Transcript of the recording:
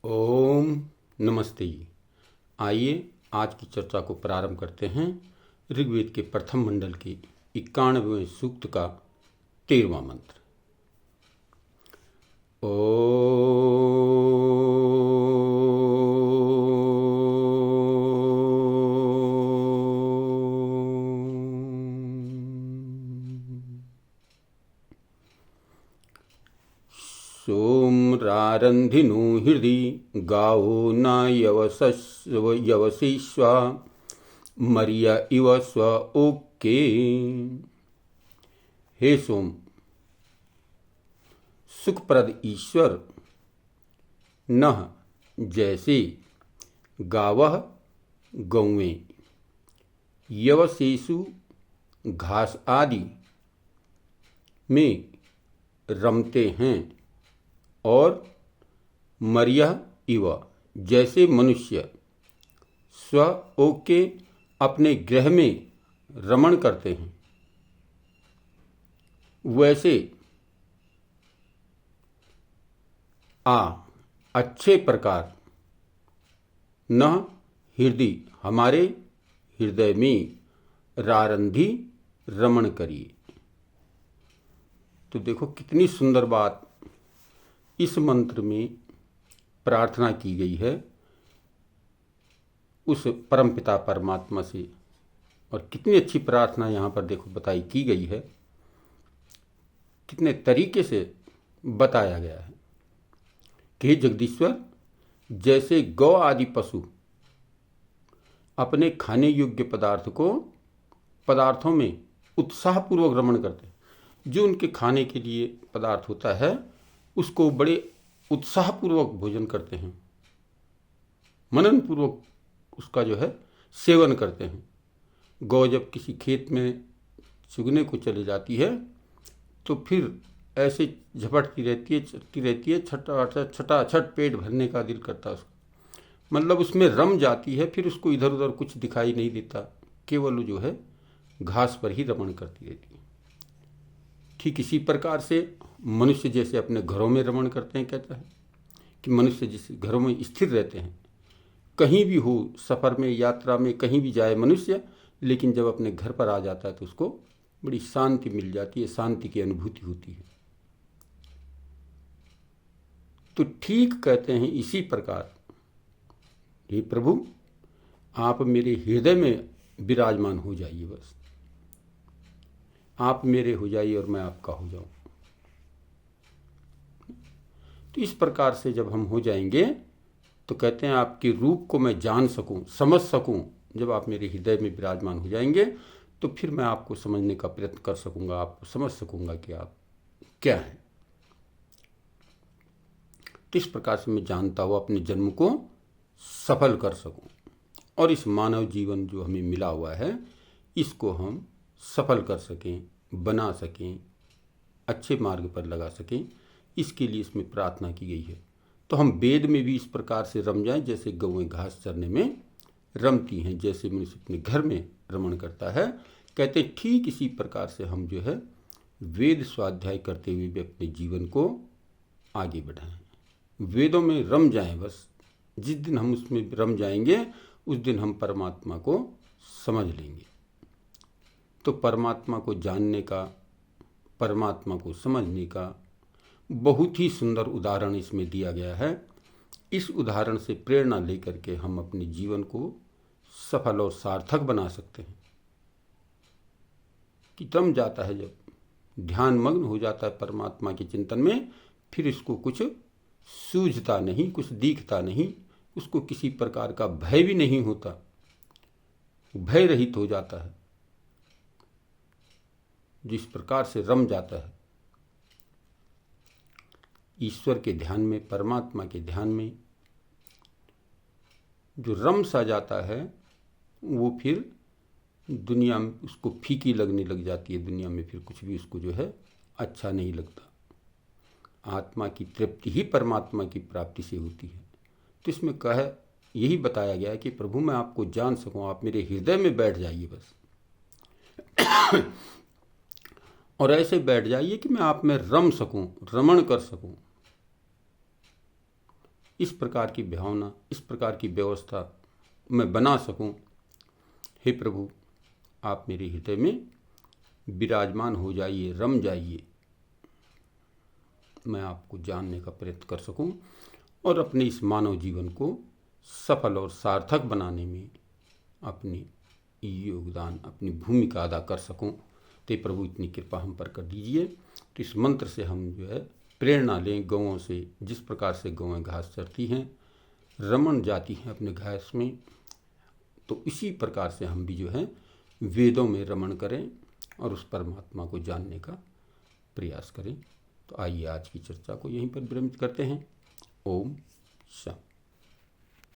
ओम नमस्ते। आइए आज की चर्चा को प्रारंभ करते हैं। ऋग्वेद के प्रथम मंडल के 91वें सूक्त का 13वां मंत्र। सोम्रारन्धिनो हृदि गावो न यवसिष्वा मरिया इव स्व ओके। हे सोम, सुखप्रद ईश्वर नह जैसे गावह गौवें, यवसेषु घास आदि में रमते हैं, और मरियह इव जैसे मनुष्य स्व ओके अपने गृह में रमण करते हैं, वैसे अच्छे प्रकार न हृदय हमारे हृदय में रारंधी रमण करिए। तो देखो कितनी सुंदर बात इस मंत्र में प्रार्थना की गई है उस परमपिता परमात्मा से, और कितनी अच्छी प्रार्थना यहाँ पर देखो बताई की गई है, कितने तरीके से बताया गया है कि जगदीश्वर, जैसे गौ आदि पशु अपने खाने योग्य पदार्थों में उत्साहपूर्वक रमण करते हैं, जो उनके खाने के लिए पदार्थ होता है उसको बड़े उत्साहपूर्वक भोजन करते हैं, मनन पूर्वक उसका सेवन करते हैं। गौ जब किसी खेत में चुगने को चली जाती है तो फिर ऐसे झपटती रहती है, चलती रहती है, छटाछट पेट भरने का दिल करता है उसका, मतलब उसमें रम जाती है, फिर उसको इधर उधर कुछ दिखाई नहीं देता, केवल घास पर ही रमण करती रहती है। ठीक इसी प्रकार से मनुष्य जैसे अपने घरों में रमण करते हैं, कहता है कि मनुष्य जिस घरों में स्थिर रहते हैं, कहीं भी हो, सफ़र में, यात्रा में, कहीं भी जाए मनुष्य, लेकिन जब अपने घर पर आ जाता है तो उसको बड़ी शांति मिल जाती है, शांति की अनुभूति होती है। तो ठीक कहते हैं इसी प्रकार, हे प्रभु आप मेरे हृदय में विराजमान हो जाइए, बस आप मेरे हो जाइए और मैं आपका हो जाऊं। तो इस प्रकार से जब हम हो जाएंगे तो कहते हैं आपके रूप को मैं जान सकूं, समझ सकूं। जब आप मेरे हृदय में विराजमान हो जाएंगे तो फिर मैं आपको समझने का प्रयत्न कर सकूंगा, आपको समझ सकूंगा कि आप क्या हैं। किस प्रकार से मैं जानता हुआ अपने जन्म को सफल कर सकूं, और इस मानव जीवन जो हमें मिला हुआ है इसको हम सफल कर सकें, बना सकें, अच्छे मार्ग पर लगा सकें, इसके लिए इसमें प्रार्थना की गई है। तो हम वेद में भी इस प्रकार से रम जाएं, जैसे गौएं घास चरने में रमती हैं, जैसे मनुष्य अपने घर में रमण करता है, कहते ठीक इसी प्रकार से हम वेद स्वाध्याय करते हुए भी अपने जीवन को आगे बढ़ाएं, वेदों में रम जाएं। बस जिस दिन हम उसमें रम जाएंगे उस दिन हम परमात्मा को समझ लेंगे। तो परमात्मा को जानने का, परमात्मा को समझने का बहुत ही सुंदर उदाहरण इसमें दिया गया है। इस उदाहरण से प्रेरणा लेकर के हम अपने जीवन को सफल और सार्थक बना सकते हैं। कि रम जाता है, जब ध्यान मग्न हो जाता है परमात्मा के चिंतन में, फिर इसको कुछ सूझता नहीं, कुछ दिखता नहीं, उसको किसी प्रकार का भय भी नहीं होता, भय रहित हो जाता है। जिस प्रकार से रम जाता है ईश्वर के ध्यान में, परमात्मा के ध्यान में, जो रम सा जाता है वो फिर दुनिया में उसको फीकी लगने लग जाती है, दुनिया में फिर कुछ भी उसको अच्छा नहीं लगता। आत्मा की तृप्ति ही परमात्मा की प्राप्ति से होती है। तो इसमें यही बताया गया है कि प्रभु मैं आपको जान सकूं, आप मेरे हृदय में बैठ जाइए बस और ऐसे बैठ जाइए कि मैं आप में रम सकूं, रमण कर सकूं। इस प्रकार की भावना, इस प्रकार की व्यवस्था मैं बना सकूं। हे प्रभु, आप मेरे हृदय में विराजमान हो जाइए, रम जाइए, मैं आपको जानने का प्रयत्न कर सकूं और अपने इस मानव जीवन को सफल और सार्थक बनाने में अपनी योगदान, अपनी भूमिका अदा कर सकूं। तो प्रभु इतनी कृपा हम पर कर दीजिए। तो इस मंत्र से हम जो है प्रेरणा लें गौओं से। जिस प्रकार से गौएं घास चरती हैं, रमण जाती हैं अपने घास में, तो इसी प्रकार से हम भी जो है वेदों में रमण करें और उस परमात्मा को जानने का प्रयास करें। तो आइए आज की चर्चा को यहीं पर विरमित करते हैं। ओम शांति।